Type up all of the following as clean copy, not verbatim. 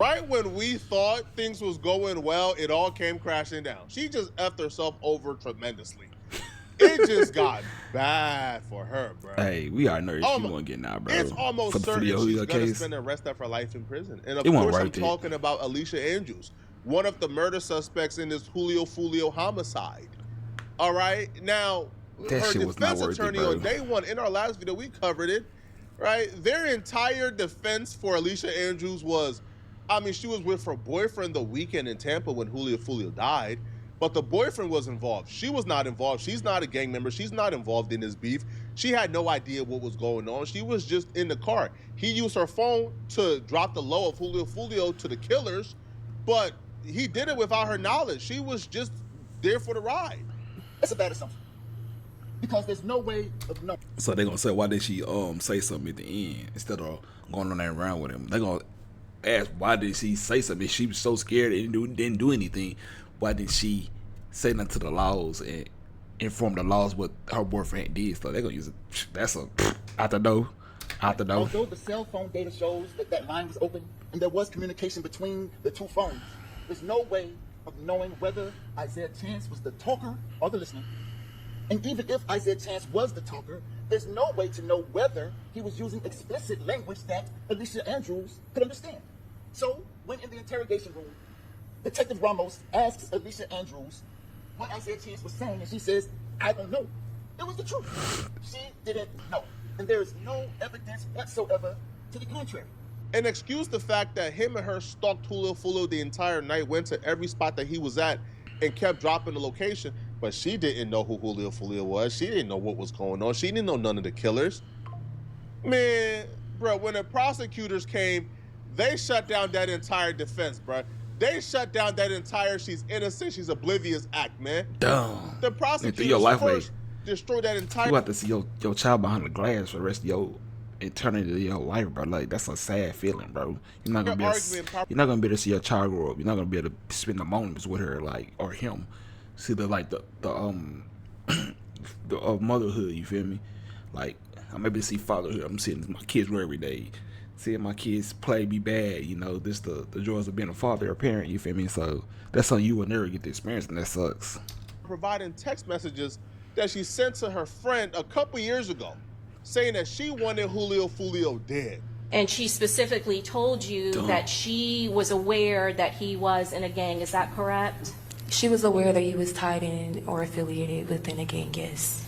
Right when we thought things was going well, it all came crashing down. She just effed herself over tremendously. It just got bad for her, bro. Hey, we already know she won't get now, bro. It's For almost the certain she's Julio going to case, spend the rest of her life in prison. And of it won't course, I'm worth it. talking about Alicia Andrews, one of the murder suspects in this FOOLIO homicide. All right? Now, That her shit was not defense worth it, attorney bro. on day one, in our last video, we covered it, right? Their entire defense for Alicia Andrews was, I mean, she was with her boyfriend the weekend in Tampa when FOOLIO died, but the boyfriend was involved. She was not involved. She's not a gang member. She's not involved in this beef. She had no idea what was going on. She was just in the car. He used her phone to drop the low of FOOLIO to the killers, but he did it without her knowledge. She was just there for the ride. That's a bad assumption. Because there's no way of knowing. So they're gonna say, why did she say something at the end instead of going on that round with him? They're gonna ask, why did she say something? If she was so scared and didn't do anything, why did she say nothing to the laws and inform the laws what her boyfriend did? So they're gonna use it. That's out the door. Although the cell phone data shows that line was open and there was communication between the two phones, there's no way of knowing whether Isaiah Chance was the talker or the listener. And even if Isaiah Chance was the talker, there's no way to know whether he was using explicit language that Alicia Andrews could understand. So, when in the interrogation room, Detective Ramos asks Alicia Andrews what Isaiah Chance was saying, and she says, I don't know. It was the truth. She didn't know. And there is no evidence whatsoever to the contrary. And excuse the fact that him and her stalked FOOLIO the entire night, went to every spot that he was at, and kept dropping the location, but she didn't know who FOOLIO was. She didn't know what was going on. She didn't know none of the killers. Man, bro, when the prosecutors came, they shut down that entire defense, bro. They shut down that entire she's innocent, she's oblivious act, man. Dumb. The prosecutors your life first destroyed that entire... You have to see your child behind the glass for the rest of your eternity of your life, bro. Like, that's a sad feeling, bro. You're not gonna be able to see your child grow up. You're not gonna be able to spend the moments with her, like, or him. See the motherhood, you feel me? Like, I'm able to see fatherhood. I'm seeing my kids grow every day. Seeing my kids play, be bad, you know, this the joys of being a father or a parent, you feel me? So that's something you will never get to experience, and that sucks. Providing text messages that she sent to her friend a couple years ago, saying that she wanted FOOLIO dead. And she specifically told you that she was aware that he was in a gang, is that correct? She was aware that he was tied in or affiliated within a gang, yes.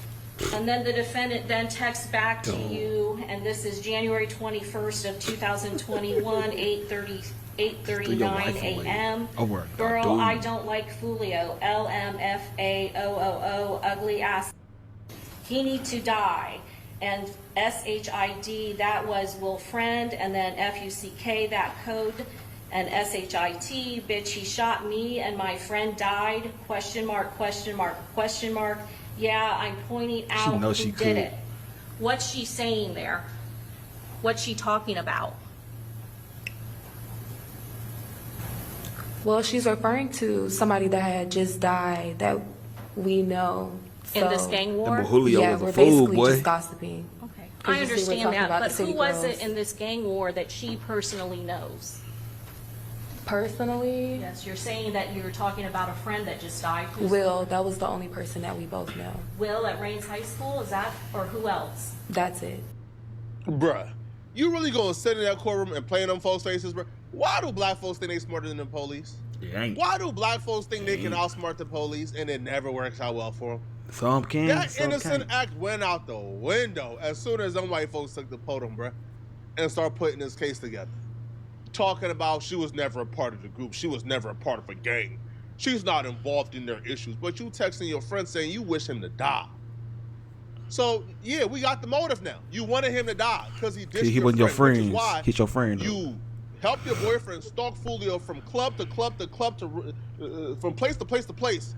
And then the defendant then texts back to you, and this is January 21st of 2021, 8:39 a.m. Girl, I don't like FOOLIO. LMFAOOO, ugly ass. He need to die. And SHID, that was will friend, and then FUCK, that code, and SHIT, bitch, he shot me and my friend died, question mark, question mark, question mark. Yeah, I'm pointing out who did it. What's she saying there? What's she talking about? Well, she's referring to somebody that had just died that we know. So, in this gang war? Yeah, we're basically just gossiping. Okay, I understand that, but who was it in this gang war that she personally knows? Personally? Yes, you're saying that you're talking about a friend that just died. Will, that was the only person that we both know. Will at Rains High School, is that, or who else? That's it. Bruh, you really gonna sit in that courtroom and play in them folks' faces, bruh? Why do black folks think they smarter than the police? Why do black folks think they can outsmart the police and it never works out well for them? Some can. That innocent act went out the window as soon as them white folks took the podium, bruh, and started putting this case together. Talking about she was never a part of the group. She was never a part of a gang. She's not involved in their issues. But you texting your friend saying you wish him to die. So, yeah, we got the motive now. You wanted him to die because he did. He wasn't your friend. Which is why he's your friend. You helped your boyfriend stalk FOOLIO from club to club to club to from place to place to place.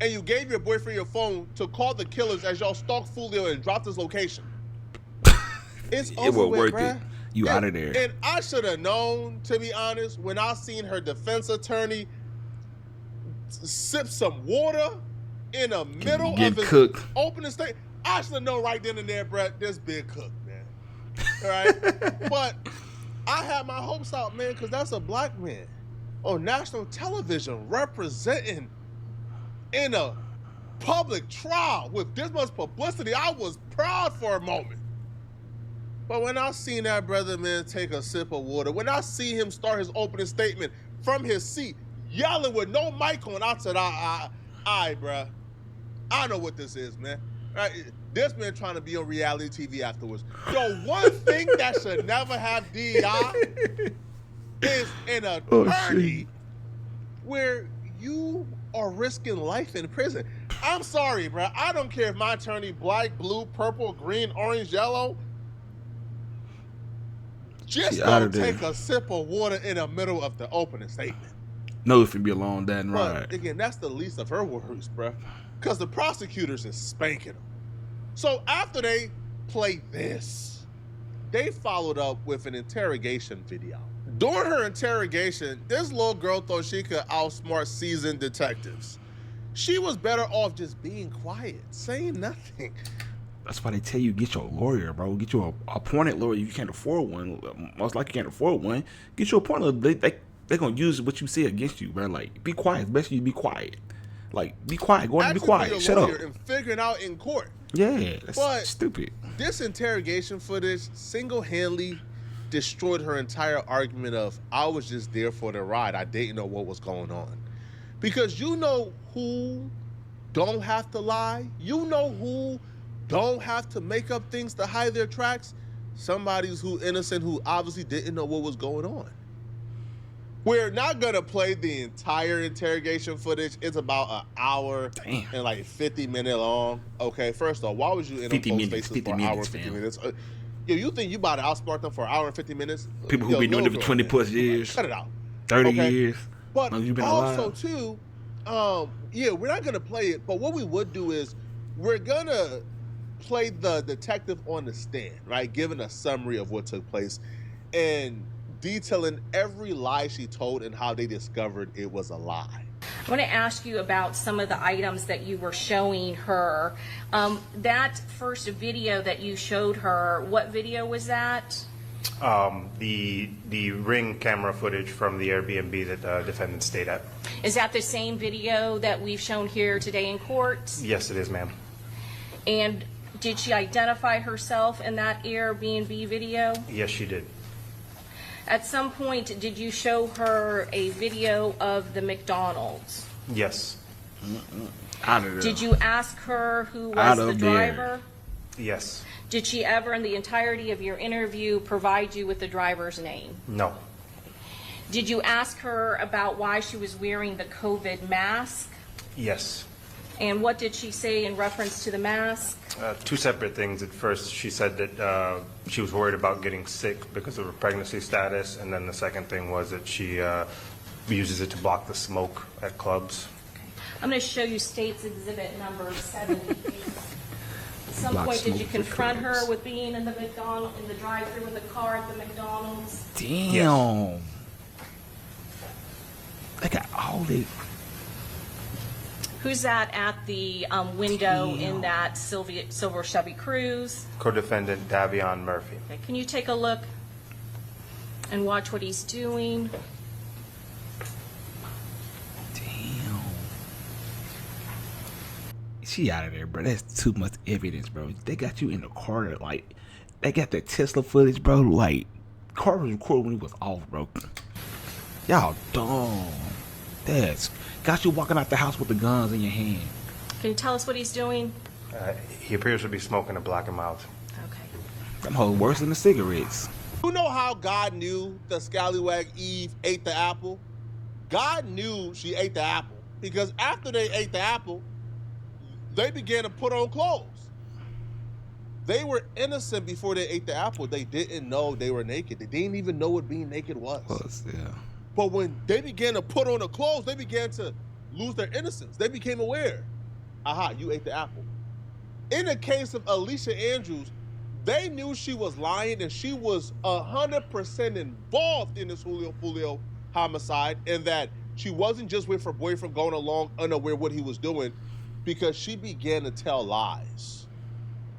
And you gave your boyfriend your phone to call the killers as y'all stalked FOOLIO and dropped his location. It's over it was with, worth bruh. it. You out of there. And I should have known, to be honest, when I seen her defense attorney sip some water in the middle of his opening statement. I should have known right then and there, Brett, this big cook, man. All right? But I had my hopes out, man, because that's a black man on national television representing in a public trial with this much publicity. I was proud for a moment. But when I seen that brother, man, take a sip of water, when I see him start his opening statement from his seat, yelling with no mic on, I said, all right, bruh. I know what this is, man. Right? This man trying to be on reality TV afterwards. Yo, one thing that should never have DEI is an attorney where you are risking life in prison. I'm sorry, bro. I don't care if my attorney black, blue, purple, green, orange, yellow. Just don't take a sip of water in the middle of the opening statement. No, if it be a long day and ride. But again, that's the least of her worries, bro. Because the prosecutors is spanking them. So after they played this, they followed up with an interrogation video. During her interrogation, this little girl thought she could outsmart seasoned detectives. She was better off just being quiet, saying nothing. That's why they tell you get your lawyer, bro. Get you a appointed lawyer. You can't afford one. Most likely you can't afford one. Get you a appointed lawyer. They're going to use what you say against you, bro. Like, be quiet. Best you be quiet. Like, be quiet. Go on and be quiet. Shut up. And figuring out in court. Yeah, that's stupid. This interrogation footage single-handedly destroyed her entire argument of, I was just there for the ride. I didn't know what was going on. Because you know who don't have to lie? You know who don't have to make up things to hide their tracks? Somebody's who innocent, who obviously didn't know what was going on. We're not gonna play the entire interrogation footage. It's about an hour and like 50-minute long. Okay, first of all, why would you in those spaces for an hour and 50 minutes? Yo, you think you about to outsmart them for an hour and 50 minutes? People who been doing it for 20 plus years. Cut it out. 30 years. But also too, yeah, we're not gonna play it. But what we would do is we're gonna play the detective on the stand, right? Giving a summary of what took place and detailing every lie she told and how they discovered it was a lie. I want to ask you about some of the items that you were showing her. That first video that you showed her, what video was that? The Ring camera footage from the Airbnb that the defendant stayed at. Is that the same video that we've shown here today in court? Yes, it is, ma'am. And did she identify herself in that Airbnb video? Yes, she did. At some point, did you show her a video of the McDonald's? Yes. Out of there. Did you ask her who was the driver? Yes. Did she ever, in the entirety of your interview, provide you with the driver's name? No. Did you ask her about why she was wearing the COVID mask? Yes. And what did she say in reference to the mask? Two separate things. At first, she said that she was worried about getting sick because of her pregnancy status, and then the second thing was that she uses it to block the smoke at clubs. Okay. I'm going to show you State's Exhibit number 70. At some point, did you confront her with being in the drive-thru in the car at the McDonald's? Damn. Yes. They got all the. Who's that at the window in that silver Chevy Cruze? Co-defendant Davion Murphy. Okay, can you take a look and watch what he's doing? Damn. She out of there, bro. That's too much evidence, bro. They got you in the corner, like they got that Tesla footage, bro. Like car was recorded when he was off, bro. Y'all dumb. That's got you walking out the house with the guns in your hand. Can you tell us what he's doing? He appears to be smoking a Black and Mild. Okay. Them hoes worse than the cigarettes. You know how God knew the scallywag Eve ate the apple? God knew she ate the apple because after they ate the apple, they began to put on clothes. They were innocent before they ate the apple. They didn't know they were naked. They didn't even know what being naked was. Yeah. But when they began to put on the clothes, they began to lose their innocence. They became aware. Aha, you ate the apple. In the case of Alicia Andrews, they knew she was lying and she was 100% involved in this FOOLIO homicide and that she wasn't just with her boyfriend going along unaware what he was doing because she began to tell lies,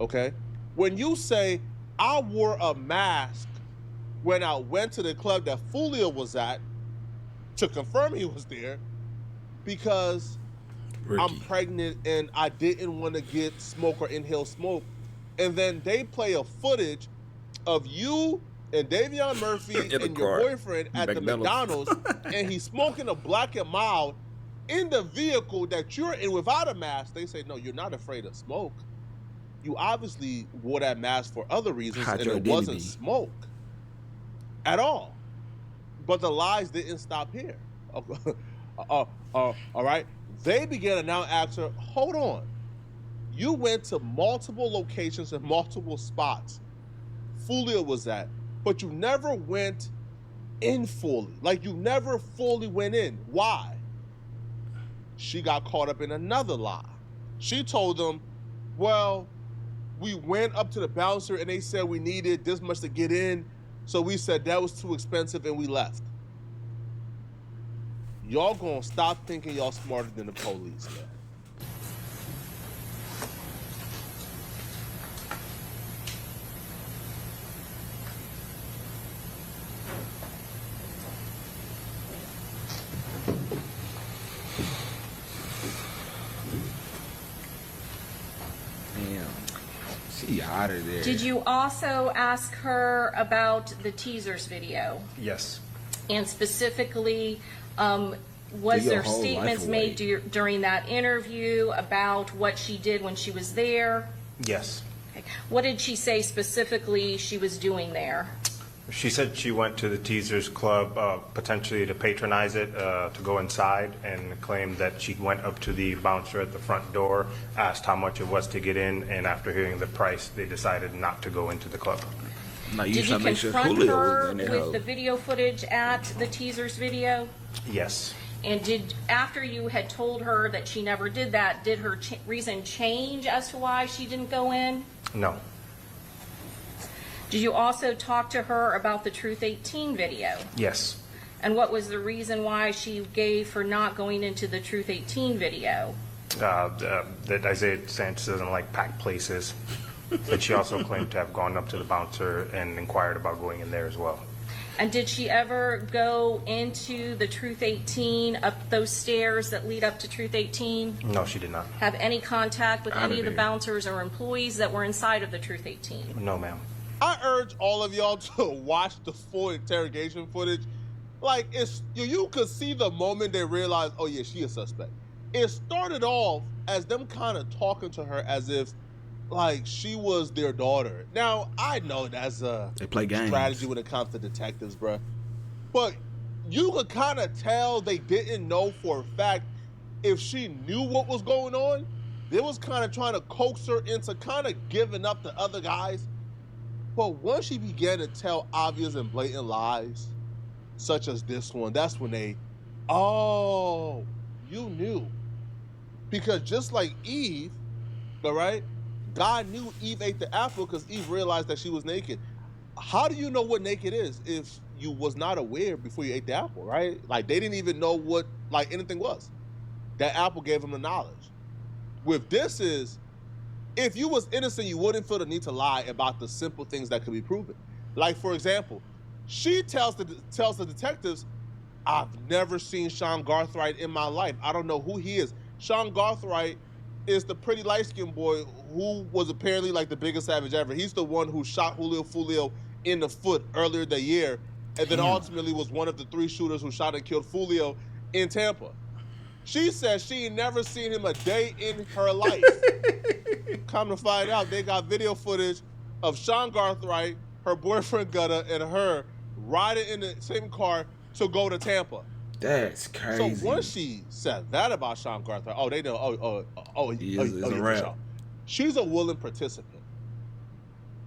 okay? When you say, I wore a mask when I went to the club that FOOLIO was at to confirm he was there because I'm pregnant and I didn't want to get smoke or inhale smoke. And then they play a footage of you and Davion Murphy and your boyfriend at the McDonald's, and he's smoking a Black and Mild in the vehicle that you're in without a mask. They say, no, you're not afraid of smoke. You obviously wore that mask for other reasons, and it wasn't smoke at all. But the lies didn't stop here. All right? They began to now ask her, hold on. You went to multiple locations and multiple spots FOOLIO was at, but you never went in fully. Like, you never fully went in. Why? She got caught up in another lie. She told them, well, we went up to the bouncer and they said we needed this much to get in, so we said that was too expensive and we left. Y'all gonna stop thinking y'all smarter than the police, man. She out of there. Did you also ask her about the teasers video? Yes. And specifically, was there statements made during that interview about what she did when she was there? Yes. Okay. What did she say specifically she was doing there? She said she went to the Teasers Club potentially to patronize it, to go inside, and claimed that she went up to the bouncer at the front door, asked how much it was to get in, and after hearing the price, they decided not to go into the club. Did you confront her with the video footage at the Teasers video? Yes. And after you had told her that she never did that, did her reason change as to why she didn't go in? No. Did you also talk to her about the Truth 18 video? Yes. And what was the reason why she gave for not going into the Truth 18 video? That Isaiah Sanchez doesn't like packed places. But she also claimed to have gone up to the bouncer and inquired about going in there as well. And did she ever go into the Truth 18, up those stairs that lead up to Truth 18? No, she did not. Have any contact with any of the bouncers or employees that were inside of the Truth 18? No, ma'am. I urge all of y'all to watch the full interrogation footage. Like, you could see the moment they realized, oh yeah, she a suspect. It started off as them kind of talking to her as if, like, she was their daughter. Now, I know that's a strategy when it comes to detectives, bruh. But you could kind of tell they didn't know for a fact if she knew what was going on. They was kind of trying to coax her into kind of giving up to other guys. But once she began to tell obvious and blatant lies, such as this one, that's when they, oh, you knew. Because just like Eve, all right, God knew Eve ate the apple because Eve realized that she was naked. How do you know what naked is if you was not aware before you ate the apple, right? Like, they didn't even know what, like, anything was. That apple gave them the knowledge. With this is, if you was innocent, you wouldn't feel the need to lie about the simple things that could be proven. Like, for example, she tells the detectives, I've never seen Sean Garthright in my life. I don't know who he is. Sean Garthright is the pretty light-skinned boy who was apparently like the biggest savage ever. He's the one who shot Julio FOOLIO in the foot earlier that year, and then ultimately was one of the 3 shooters who shot and killed FOOLIO in Tampa. She says she ain't never seen him a day in her life. Come to find out, they got video footage of Sean Garthright, her boyfriend Gutta, and her riding in the same car to go to Tampa. That's crazy. So once she said that about Sean Garthright, oh, they know, he's a rap. She's a willing participant.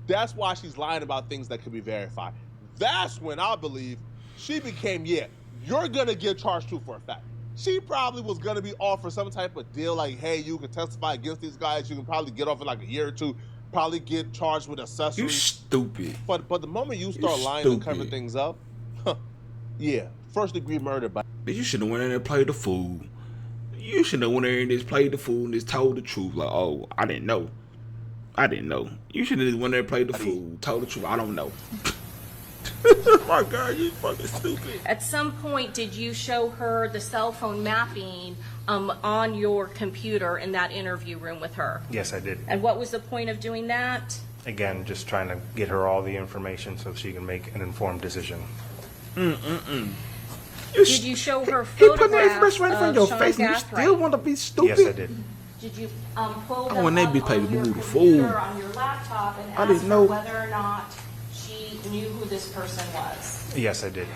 That's why she's lying about things that can be verified. That's when I believe she became, you're going to get charged too for a fact. She probably was going to be offered some type of deal like, hey, you can testify against these guys. You can probably get off in like a year or two, probably get charged with accessory. You stupid. But the moment you start lying and covering things up, first-degree murder. But you should have went in there and played the fool. You should have went in there and just played the fool and just told the truth. Like, oh, I didn't know. You should have went there and played the fool, told the truth. I don't know. My God, you fucking stupid. At some point, did you show her the cell phone mapping on your computer in that interview room with her? Yes, I did. And what was the point of doing that? Again, just trying to get her all the information so she can make an informed decision. Did you show her He put the photographs information right in front of of your Sean face, and you Gathright? still want to be stupid? Yes, I did. Did you pull I them want that up bitch play on the your movie, the computer, fool. on your laptop, and I ask didn't her know. whether or not she knew who this person was? Yes, I did.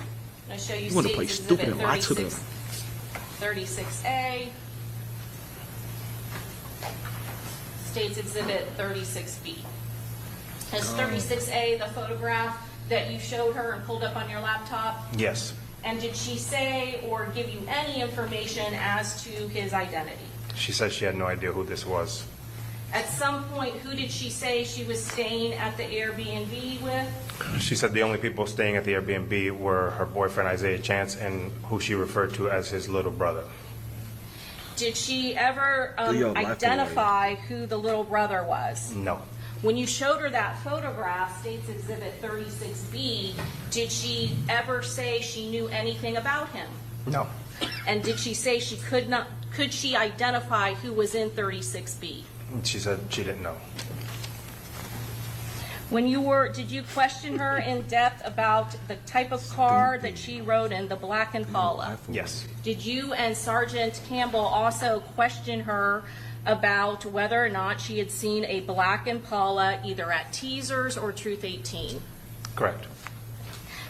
I'll show you You wanna play State's stupid Exhibit and lie to them. 36A, State's Exhibit 36B. Is 36A the photograph that you showed her and pulled up on your laptop? Yes. And did she say or give you any information as to his identity? She said she had no idea who this was. At some point, who did she say she was staying at the Airbnb with? She said the only people staying at the Airbnb were her boyfriend, Isaiah Chance, and who she referred to as his little brother. Did she ever Do your life identify who the little brother was? No. When you showed her that photograph, State's Exhibit 36B, did she ever say she knew anything about him? No. And did she say she could she identify who was in 36B? She said she didn't know. Did you question her in depth about the type of car that she rode in, the black Impala? Yes. Did you and Sergeant Campbell also question her about whether or not she had seen a black Impala either at Teasers or Truth 18? Correct.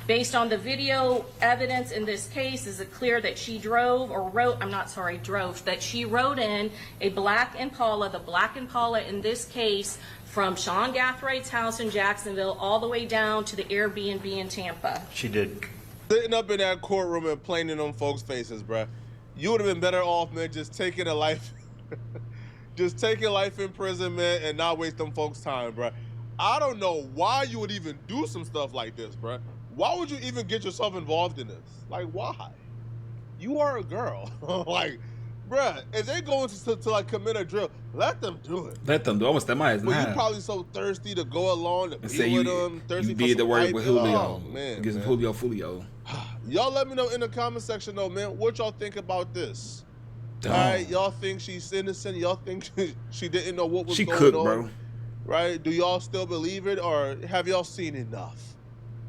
Based on the video evidence in this case, is it clear that she that she rode in a black Impala, the black Impala in this case, from Sean Gathwright's house in Jacksonville all the way down to the Airbnb in Tampa? She did. Sitting up in that courtroom and playing in them folks' faces, bruh. You would have been better off, man, just taking a life, just taking life imprisonment and not waste them folks' time, bruh. I don't know why you would even do some stuff like this, bruh. Why would you even get yourself involved in this? Like, why? You are a girl. Like, bruh, if they go to like commit a drill, let them do it. Let them do. Almost that might. But you probably so thirsty to go along to and be say with you, them. Thirsty you for did the some work hype. with Julio. Oh, man, Get man. Julio, Foolio. Y'all let me know in the comment section though, man. What y'all think about this? Dumb. All right, y'all think she's innocent? Y'all think she didn't know what was She going cooked, on? bro. Right? Do y'all still believe it, or have y'all seen enough?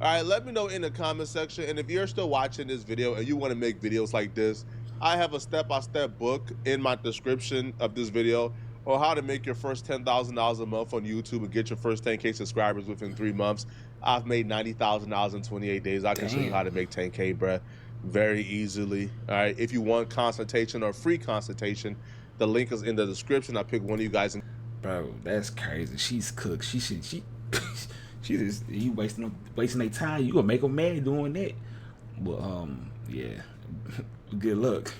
All right, let me know in the comment section. And if you're still watching this video and you want to make videos like this, I have a step-by-step book in my description of this video on how to make your first $10,000 a month on YouTube and get your first 10K subscribers within 3 months. I've made $90,000 in 28 days. I can show you how to make 10K, bruh, very easily. All right, if you want consultation or free consultation, the link is in the description. I pick one of you guys. Bro, that's crazy. She's cooked. She just you wasting their time. You gonna make them mad doing that. But yeah, good luck.